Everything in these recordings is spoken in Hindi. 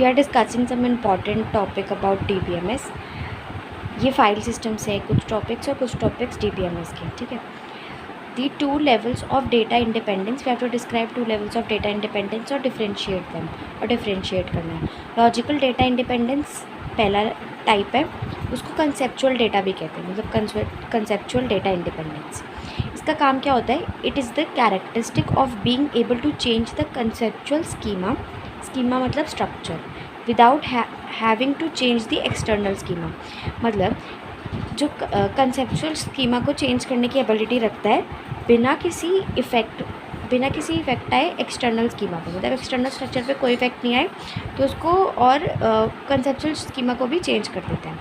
We are discussing some important topic about DBMS। ये फाइल सिस्टम से है कुछ टॉपिक्स और कुछ टॉपिक्स DBMS के, ठीक है। The two levels of data independence, we have to describe two levels of data independence और डिफरेंशिएट देम, और डिफरेंशिएट करना है। लॉजिकल डेटा इंडिपेंडेंस पहला टाइप है, उसको कंसेप्चुअल डेटा भी कहते हैं, मतलब कंसेप्चुअल डेटा इंडिपेंडेंस। इसका काम क्या होता है? It is the characteristic of being able to change the conceptual schema, schema मतलब structure, without having to change the external schema. मतलब जो कंसेप्चुअल स्कीमा को चेंज करने की एबिलिटी रखता है बिना किसी इफ़ेक्ट आए एक्सटर्नल स्कीमा पे, मतलब एक्सटर्नल स्ट्रक्चर पे कोई इफेक्ट नहीं आए तो उसको, और कंसेप्चुअल स्कीमा को भी चेंज कर देते हैं।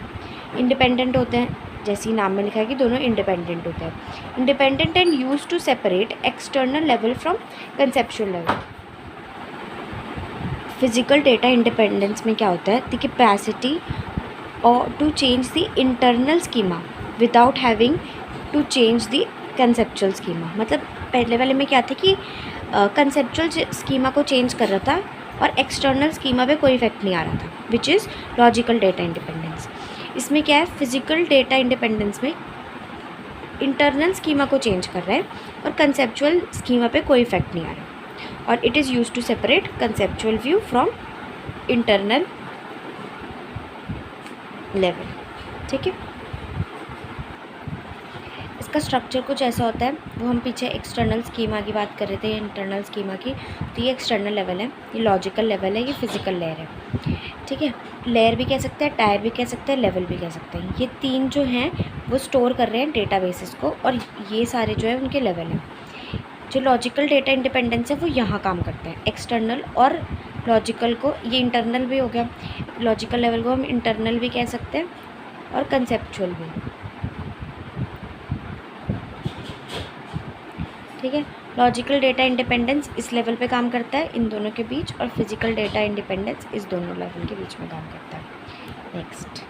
इंडिपेंडेंट होते हैं, जैसे ही नाम में लिखा है कि दोनों इंडिपेंडेंट होते हैं। Independent and use to separate external level from conceptual level. Physical data independence में क्या होता है? द कैपेसिटी और to change the internal schema without having to change the conceptual schema. मतलब पहले वाले में क्या था कि कंसेप्चुअल स्कीमा को चेंज कर रहा था और एक्सटर्नल स्कीमा पे कोई इफेक्ट नहीं आ रहा था, which is logical data independence. इसमें क्या है? फिजिकल डेटा इंडिपेंडेंस में इंटरनल स्कीमा को चेंज कर रहा है और कंसेप्चुअल स्कीमा पे कोई इफेक्ट नहीं आ रहा, और it is use to separate conceptual view from internal level, ठीक है। इसका स्ट्रक्चर कुछ ऐसा होता है, वो हम पीछे एक्सटर्नल स्कीमा की बात कर रहे थे, इंटरनल स्कीमा की। तो ये एक्सटर्नल लेवल है, ये लॉजिकल लेवल है, ये फिजिकल लेयर है, ठीक है। लेयर भी कह सकते हैं, टायर भी कह सकते हैं, लेवल भी कह सकते हैं। ये तीन जो हैं वो स्टोर कर रहे हैं डेटाबेसेस को, और ये सारे जो है उनके लेवल हैं। जो लॉजिकल डेटा इंडिपेंडेंस है वो यहाँ काम करता है। एक्सटर्नल और लॉजिकल को, ये इंटरनल भी हो गया, लॉजिकल लेवल को हम इंटरनल भी कह सकते हैं और कंसेप्चुअल भी, ठीक है। लॉजिकल डेटा इंडिपेंडेंस इस लेवल पे काम करता है इन दोनों के बीच, और फिजिकल डेटा इंडिपेंडेंस इस दोनों लेवल के बीच में काम करता है। Next,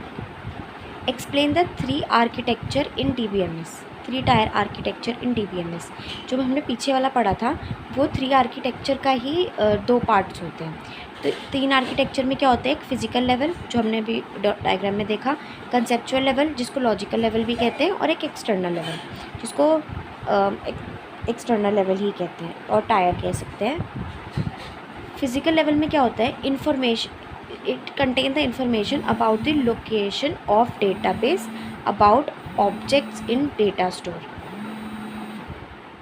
explain the three architecture in DBMS, three tier architecture in DBMS। जो हमने पीछे वाला पढ़ा था वो थ्री आर्किटेक्चर का ही दो पार्ट्स होते हैं। तो तीन आर्किटेक्चर में क्या होता है? एक फिजिकल लेवल जो हमने अभी डायग्राम में देखा, कंसेप्चुअल लेवल जिसको लॉजिकल लेवल भी कहते हैं, और एक एक्सटर्नल लेवल जिसको एक्सटर्नल लेवल ही कहते हैं और टायर कह सकते हैं। फिजिकल लेवल में क्या होता है? Information, it contain the information about the location of database, about objects in data store.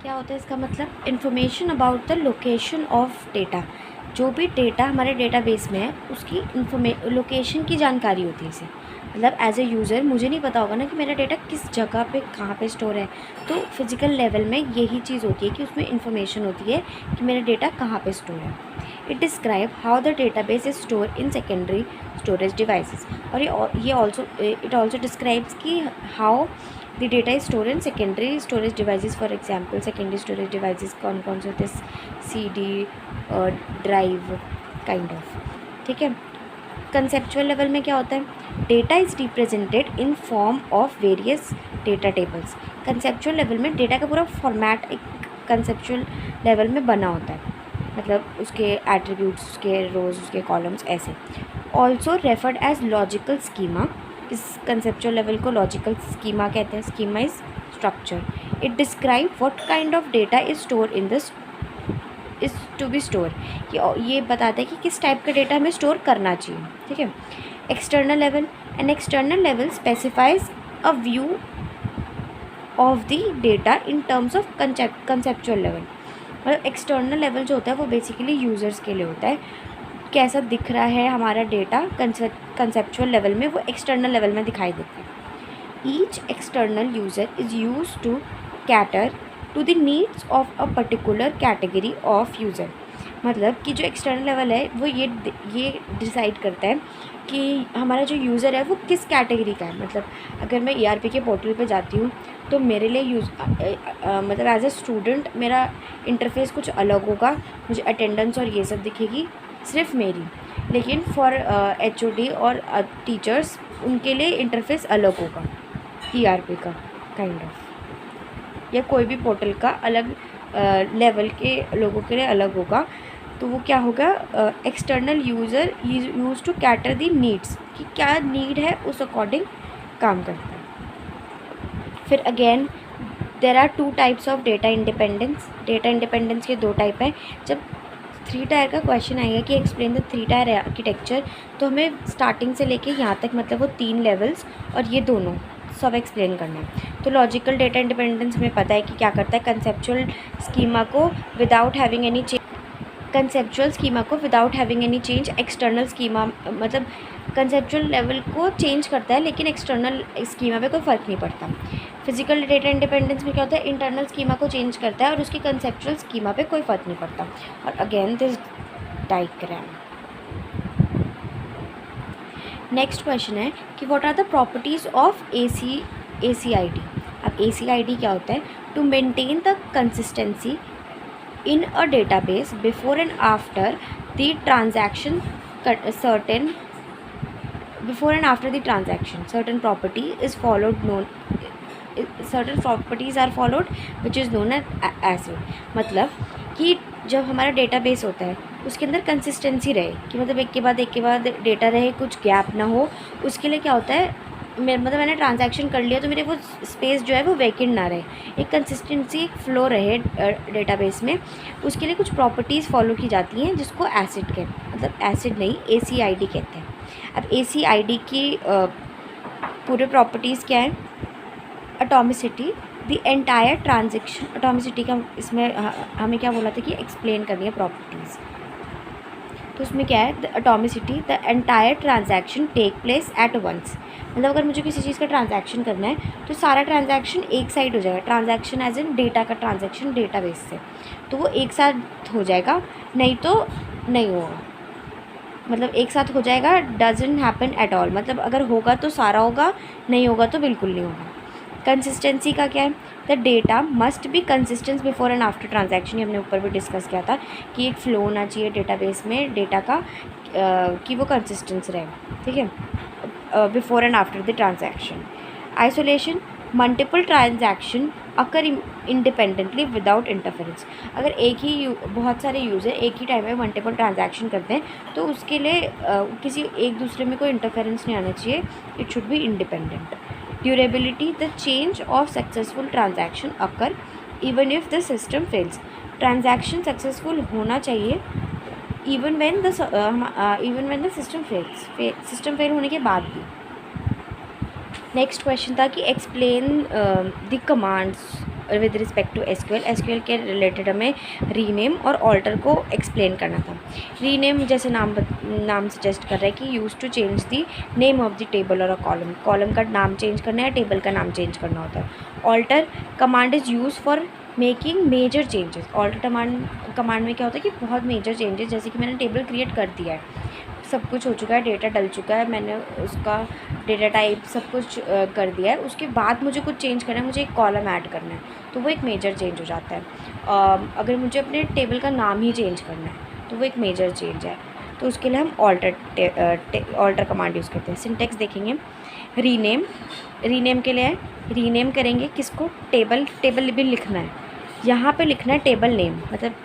क्या होता है इसका मतलब? Information about the location of data, जो भी डेटा हमारे डेटाबेस में है उसकी लोकेशन की जानकारी होती है इसे। मतलब एज ए यूज़र मुझे नहीं पता होगा ना कि मेरा डेटा किस जगह पे कहाँ पे स्टोर है, तो फिजिकल लेवल में यही चीज़ होती है कि उसमें इंफॉर्मेशन होती है कि मेरा डेटा कहाँ पे स्टोर है। It describe how the database is store in secondary storage devices, और इट ऑल्सो डिस्क्राइब्स कि how the data is store in secondary storage devices. For example secondary storage devices कौन कौन से होते हैं? CD, ड्राइव काइंड ऑफ, ठीक है। कंसेप्चुअल लेवल में क्या होता है? Data is represented in form of various data tables. Conceptual level में डेटा का पूरा फॉर्मेट एक कंसेप्चुअल लेवल में बना होता है, मतलब उसके एट्रीब्यूट्स, उसके रोज, उसके कॉलम्स ऐसे। Also referred as logical schema, इस कंसेप्चुअल लेवल को लॉजिकल स्कीमा कहते हैं। Schema is structure, it describe what kind of data is store in this is to be store, ये बताता है कि किस टाइप का डेटा हमें स्टोर करना चाहिए, ठीक है। External level, an external level specifies a view of the data in terms of conceptual level. मतलब एक्सटर्नल लेवल जो होता है वो बेसिकली यूज़र्स के लिए होता है, कैसा दिख रहा है हमारा डेटा कंसेप्चुअल लेवल में, वो एक्सटर्नल लेवल में दिखाई देता है। Each external user is use to cater to the needs of a particular category of user. मतलब कि जो एक्सटर्नल लेवल है वो ये डिसाइड करता है कि हमारा जो यूज़र है वो किस कैटेगरी का है। मतलब अगर मैं ERP के पोर्टल पे जाती हूँ तो मेरे लिए मतलब एज ए स्टूडेंट मेरा इंटरफेस कुछ अलग होगा, मुझे अटेंडेंस और ये सब दिखेगी सिर्फ मेरी, लेकिन फॉर HOD और टीचर्स उनके लिए इंटरफेस अलग होगा ERP का काइंड ऑफ, या कोई भी पोर्टल का अलग लेवल के लोगों के लिए अलग होगा। तो वो क्या होगा, external user use to cater the needs, कि क्या नीड है उस अकॉर्डिंग काम करता है। फिर again there are 2 types of data independence. Data independence के 2 टाइप हैं। जब 3 टायर का क्वेश्चन आएगा कि एक्सप्लेन द 3 टायर आर्किटेक्चर, तो हमें स्टार्टिंग से लेके यहाँ तक मतलब वो 3 लेवल्स और ये दोनों सब एक्सप्लेन करना है। तो लॉजिकल डेटा इंडिपेंडेंस हमें पता है कि क्या करता है, कंसेप्चुअल स्कीमा को without having any change external schema, मतलब कंसेप्चुअल लेवल को चेंज करता है लेकिन एक्सटर्नल स्कीमा पे कोई फ़र्क नहीं पड़ता। फिजिकल डेटा इंडिपेंडेंस में क्या होता है, इंटरनल स्कीमा को चेंज करता है और उसकी कंसेप्चुअल स्कीमा पे कोई फ़र्क नहीं पड़ता। और again this diagram. Next question है कि what are the properties of ACID। अब ACID क्या होता है, to maintain the consistency in a database before and after the transaction, certain property is followed, certain properties are followed which is known as ACID। मतलब कि जब हमारा डेटाबेस होता है उसके अंदर कंसिस्टेंसी रहे, कि मतलब एक के बाद डेटा रहे, कुछ गैप ना हो, उसके लिए क्या होता है, मतलब मैंने ट्रांजैक्शन कर लिया तो मेरे वो स्पेस जो है वो वैकेंट ना रहे, एक कंसिस्टेंसी, एक फ्लो रहे डेटाबेस में, उसके लिए कुछ प्रॉपर्टीज़ फॉलो की जाती हैं जिसको एसिड कहते हैं, मतलब एसिड नहीं ACID कहते हैं। अब ACID की पूरे प्रॉपर्टीज़ क्या है, atomicity, the entire transaction, atomicity का इसमें हमें क्या बोला था कि एक्सप्लेन करनी है प्रॉपर्टीज़, तो उसमें क्या है, the atomicity, the entire transaction take place at once, मतलब अगर मुझे किसी चीज़ का ट्रांजैक्शन करना है तो सारा ट्रांजैक्शन एक साइड हो जाएगा, ट्रांजैक्शन एज इन डेटा का ट्रांजैक्शन डेटाबेस से, तो वो एक साथ हो जाएगा, नहीं तो नहीं होगा, मतलब एक साथ हो जाएगा, डजंट हैपन एट ऑल, मतलब अगर होगा तो सारा होगा, नहीं होगा तो बिल्कुल नहीं होगा। कंसिस्टेंसी का क्या है, the data must be consistent before and after transaction, ये हमने ऊपर भी डिस्कस किया था कि एक फ़्लो होना चाहिए डेटाबेस में डेटा का, कि वो कंसिस्टेंस रहे, ठीक है, before and after the transaction. Isolation, multiple transaction occur independently without interference, अगर बहुत सारे यूज़र एक ही टाइम में मल्टीपल ट्रांजैक्शन करते हैं तो उसके लिए किसी एक दूसरे में कोई इंटरफेरेंस नहीं आना चाहिए, it should be independent. Durability, the change of successful transaction occur even if the system fails, transaction successful होना चाहिए even when the system fails, system fail होने के बाद भी। नेक्स्ट क्वेश्चन था कि explain the commands with respect to SQL के रिलेटेड हमें रीनेम और ऑल्टर को एक्सप्लेन करना था। रीनेम जैसे नाम सजेस्ट कर रहा है कि use to change the name of the table और अ कॉलम का नाम चेंज करना है, टेबल का नाम चेंज करना होता है। Alter command is use for making major changes, alter command में क्या होता है कि बहुत मेजर चेंजेस, जैसे कि मैंने टेबल क्रिएट कर दिया है, सब कुछ हो चुका है, डेटा डल चुका है, मैंने उसका डेटा टाइप सब कुछ कर दिया है, उसके बाद मुझे कुछ चेंज करना है, मुझे एक कॉलम ऐड करना है, तो वो एक मेजर चेंज हो जाता है। अगर मुझे अपने टेबल का नाम ही चेंज करना है तो वो एक मेजर चेंज है, तो उसके लिए हम ऑल्टर कमांड यूज़ करते हैं। सिंटेक्स देखेंगे, रीनेम के लिए रीनेम करेंगे किसको, टेबल भी लिखना है, यहाँ पे लिखना है टेबल नेम, मतलब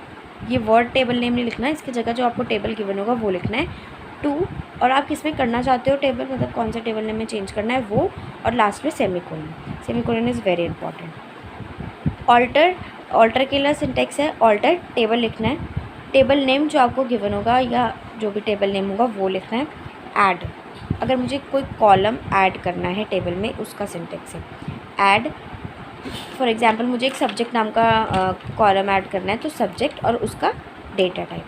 ये वर्ड टेबल नेम नहीं लिखना है, इसकी जगह जो आपको टेबल गिवन होगा वो लिखना है, टू, और आप किस में करना चाहते हो टेबल, मतलब कौन सा टेबल नेम में चेंज करना है वो, और लास्ट में semicolon is very important. Alter के लिए सिंटेक्स है, ऑल्टर टेबल लिखना है, टेबल नेम जो आपको गिवन होगा या जो भी टेबल नेम होगा वो लिखना है। ऐड, अगर मुझे कोई कॉलम ऐड करना है टेबल में उसका सिंटेक्स है ऐड। फॉर एग्जांपल मुझे एक सब्जेक्ट नाम का कॉलम ऐड करना है तो सब्जेक्ट और उसका data type.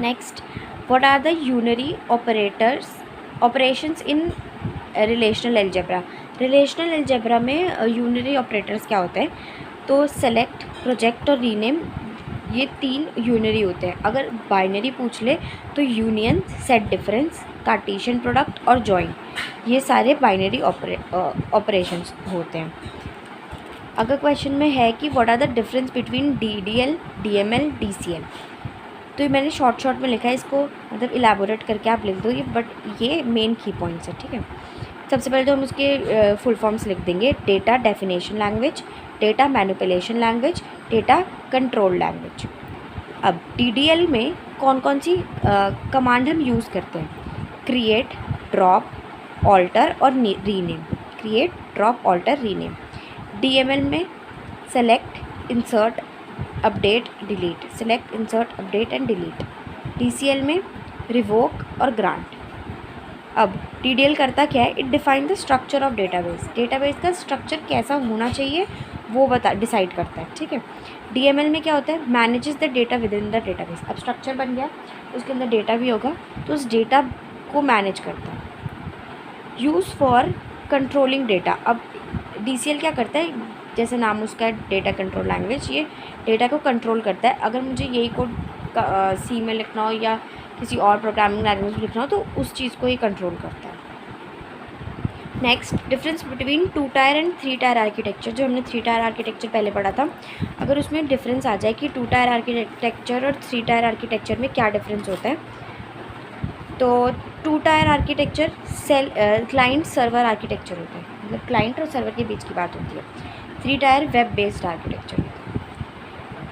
Next, what are the unary operations in relational algebra. Relational algebra में यूनरी ऑपरेटर्स क्या होते हैं, तो सेलेक्ट, प्रोजेक्ट और रीनेम, ये 3 यूनरी होते हैं। अगर बाइनरी पूछ ले तो union, set difference, Cartesian product और जॉइन, ये सारे बाइनरी ऑपरेशंस होते हैं। अगर क्वेश्चन में है कि what are the difference between DDL, DML, DCL, तो ये मैंने शॉर्ट में लिखा है, इसको मतलब इलेबोरेट करके आप लिख दो, ये बट ये मेन की पॉइंट्स है, ठीक है। सबसे पहले तो हम उसके फुल फॉर्म्स लिख देंगे, data definition language, data manipulation language, data control language. अब DDL में कौन कौन सी कमांड हम यूज़ करते हैं? क्रिएट, ड्रॉप, ऑल्टर और rename. Create, drop, alter, rename. DML में select, insert, update, delete. Select, insert, update and delete. DCL में रिवोक और ग्रांट। अब DDL करता क्या है? It define the structure of database. Database का स्ट्रक्चर कैसा होना चाहिए वो डिसाइड करता है, ठीक है। DML में क्या होता है? Manages the data with in the database. अब स्ट्रक्चर बन गया, उसके अंदर डेटा भी होगा, तो उस डेटा को मैनेज करता है। Use for controlling data. अब DCL क्या करता है? जैसे नाम उसका है, डेटा कंट्रोल लैंग्वेज, ये डेटा को कंट्रोल करता है। अगर मुझे यही कोड C में लिखना हो या किसी और प्रोग्रामिंग लैंग्वेज में लिखना हो तो उस चीज़ को ये कंट्रोल करता है। Next, difference between 2 tyre and 3 tier architecture. जो हमने 3 टायर आर्किटेक्चर पहले पढ़ा था, अगर उसमें डिफरेंस आ जाए कि 2 टायर आर्किटेक्चर और 3 टायर आर्किटेक्चर में क्या डिफरेंस होता है, तो 2 tier architecture client server architecture होता है, मतलब क्लाइंट और सर्वर के बीच की बात होती है। 3 टायर वेब बेस्ड आर्किटेक्चर होता है।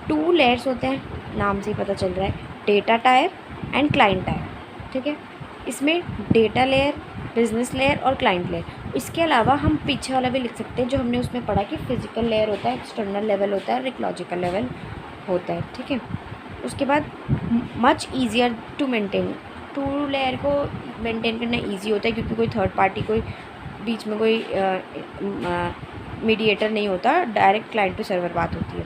2 लेयर्स होते हैं, नाम से ही पता चल रहा है, data tyre and client tyre, ठीक है। इसमें डेटा लेयर, बिजनेस लेयर और क्लाइंट लेयर। इसके अलावा हम पीछे वाला भी लिख सकते हैं जो हमने उसमें पढ़ा कि फिजिकल लेयर होता है, एक्सटर्नल लेवल होता है और एक लॉजिकल लेवल होता है, ठीक है। उसके बाद much easier to maintain. 2 layer को मेंटेन करना ईजी होता है क्योंकि कोई थर्ड पार्टी, कोई बीच में कोई मीडिएटर नहीं होता, डायरेक्ट क्लाइंट टू सर्वर बात होती है।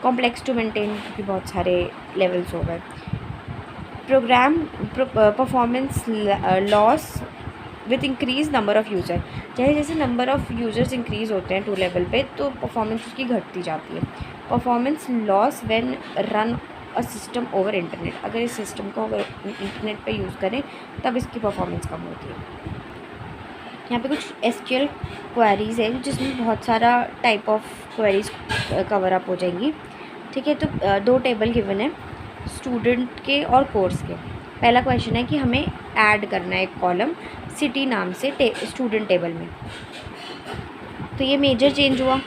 कॉम्प्लेक्स टू मेंटेन क्योंकि बहुत सारे लेवल्स हो गए। Program performance loss with increase number of user. जैसे जैसे नंबर ऑफ़ यूज़र्स इंक्रीज़ होते हैं 2 लेवल पे तो परफॉर्मेंस उसकी घटती जाती है। Performance loss when run a system over internet. अगर इस सिस्टम को अगर इंटरनेट पे यूज़ करें तब इसकी परफॉर्मेंस कम होती है। यहाँ पे कुछ SQL क्वेरीज़ है जिसमें बहुत सारा type of queries cover up हो जाएंगी, ठीक है। तो 2 टेबल गिवन है, स्टूडेंट के और कोर्स के। पहला क्वेश्चन है कि हमें ऐड करना है एक कॉलम सिटी नाम से स्टूडेंट टेबल में। तो ये मेजर चेंज हुआ,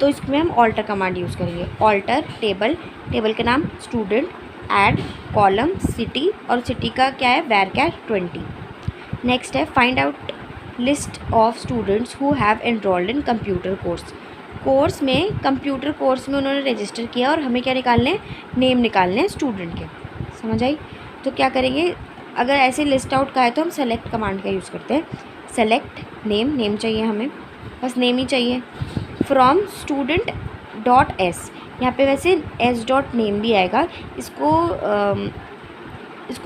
तो इसमें हम ऑल्टर कमांड यूज़ करेंगे। ऑल्टर टेबल, टेबल का नाम स्टूडेंट, ऐड कॉलम सिटी, और सिटी का क्या है? varchar 20। नेक्स्ट है find out list of students who have enrolled in computer course. Course में, कंप्यूटर कोर्स में उन्होंने रजिस्टर किया और हमें क्या निकालने हैं? नेम निकालने हैं स्टूडेंट के। समझ आई? तो क्या करेंगे, अगर ऐसे लिस्ट आउट का है तो हम सेलेक्ट कमांड का यूज़ करते हैं। सेलेक्ट नेम, नेम चाहिए हमें, बस नेम ही चाहिए। फ्रॉम स्टूडेंट डॉट एस, यहाँ पे वैसे एस डॉट नेम भी आएगा। इसको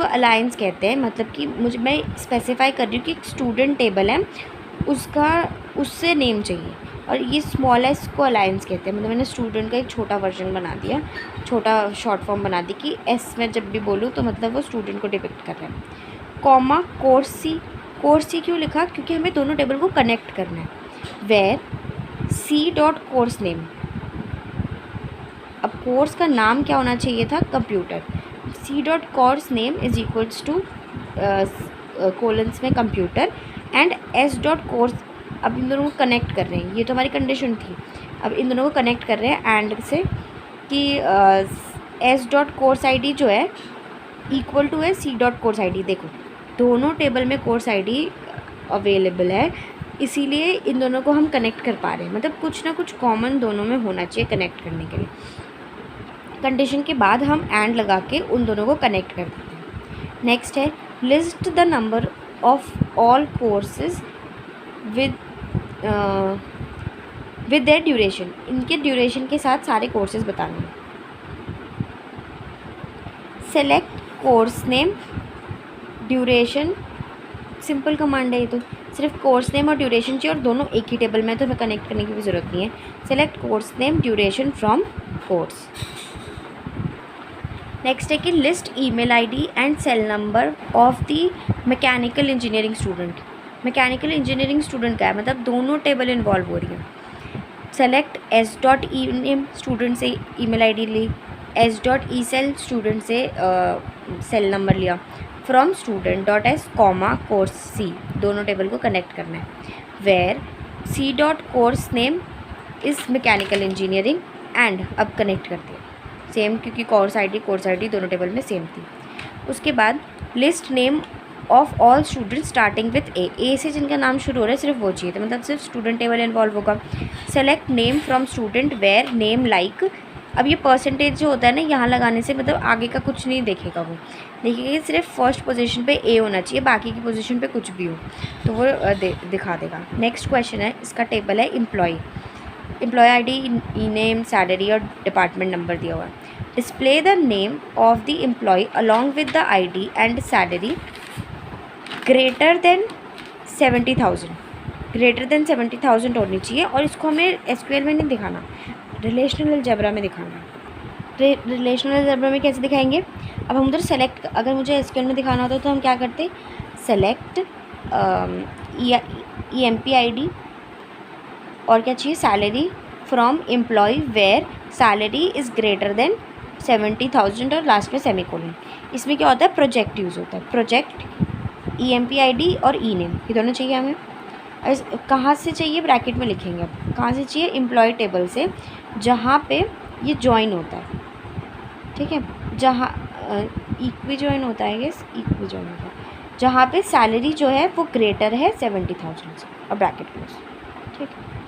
अलाइंस कहते हैं, मतलब कि मैं स्पेसिफाई कर रही हूँ कि एक स्टूडेंट टेबल है उससे नेम चाहिए, और ये स्मॉल एस को अलाइंस कहते हैं। मतलब मैंने स्टूडेंट का एक छोटा वर्जन बना दिया, छोटा शॉर्ट फॉर्म बना दी कि एस में जब भी बोलूँ तो मतलब वो स्टूडेंट को डिपिक्ट कर रहा है। कॉमा कोर्स सी क्यों लिखा? क्योंकि हमें दोनों टेबल को कनेक्ट करना है। Where C dot course name, अब कोर्स का नाम क्या होना चाहिए था? Computer. C dot course name is equals to colons में computer and S dot course. अब इन दोनों को कनेक्ट कर रहे हैं, ये तो हमारी कंडीशन थी। अब इन दोनों को कनेक्ट कर रहे हैं एंड से कि एस डॉट कोर्स ID जो है इक्वल टू है सी डॉट कोर्स ID। देखो दोनों टेबल में कोर्स ID अवेलेबल है, इसीलिए इन दोनों को हम कनेक्ट कर पा रहे हैं। मतलब कुछ ना कुछ कॉमन दोनों में होना चाहिए कनेक्ट करने के लिए। कंडीशन के बाद हम एंड लगा के उन दोनों को कनेक्ट कर देते हैं। नेक्स्ट है list the number of all courses with their duration. इनके ड्यूरेशन के साथ सारे कोर्सेज बताने हैं। Select course name, duration, simple command है ये, तो सिर्फ कोर्स नेम और ड्यूरेशन चाहिए और दोनों एक ही टेबल में, तो हमें कनेक्ट करने की भी ज़रूरत नहीं है। Select course name duration from course. Next है कि list email ID and cell number of the mechanical engineering student. Mechanical engineering student का है, मतलब दोनों टेबल इन्वॉल्व हो रही है। Select S dot E name, student से ईमेल ID ली, S dot E cell, student से सेल नंबर लिया, from student dot S comma course C, दोनों टेबल को कनेक्ट करना है। Where C.course name is mechanical engineering and अब कनेक्ट करते हैं। सेम, क्योंकि कोर्स आईडी दोनों टेबल में सेम थी। उसके बाद list name of all student starting with A से जिनका नाम शुरू हो रहा है सिर्फ वो चाहिए, तो मतलब सिर्फ स्टूडेंट टेबल इन्वॉल्व होगा। Select name from student where name like, अब ये परसेंटेज जो होता है ना यहाँ लगाने से मतलब आगे का कुछ नहीं देखेगा, वो देखेगा कि सिर्फ फर्स्ट पोजीशन पे ए होना चाहिए, बाकी की पोजीशन पे कुछ भी हो तो वो दिखा देगा। नेक्स्ट क्वेश्चन है, इसका टेबल है employ ID, E name, salary और डिपार्टमेंट नंबर दिया हुआ है। Display the name of the employ along with the ID and salary greater than 70,000, greater than 70,000 होनी चाहिए। और इसको हमें एसक्यूएल में नहीं दिखाना, रिलेशनल अलजेब्रा में दिखाना। रिलेशनल अलजेब्रा में कैसे दिखाएंगे, अब हम उधर सेलेक्ट, अगर मुझे एसक्यूएल में दिखाना होता तो हम क्या करते, सेलेक्ट EMP और क्या चाहिए, salary from employ where salary is greater than 70,000 और लास्ट में सेमीकोलन। इसमें क्या होता है, प्रोजेक्ट यूज़ होता है, प्रोजेक्ट EMP ID और ई नेम, ये दोनों चाहिए हमें। कहाँ से चाहिए, ब्रैकेट में लिखेंगे। अब कहाँ से चाहिए, एम्प्लॉय टेबल से जहाँ पे ये ज्वाइन होता है, ठीक है, जहाँ इक्वी ज्वाइन होता है, यस इक्वी ज्वाइन होता है, जहाँ पे सैलरी जो है वो ग्रेटर है 70,000 से और ब्रैकेट क्लोज, ठीक है।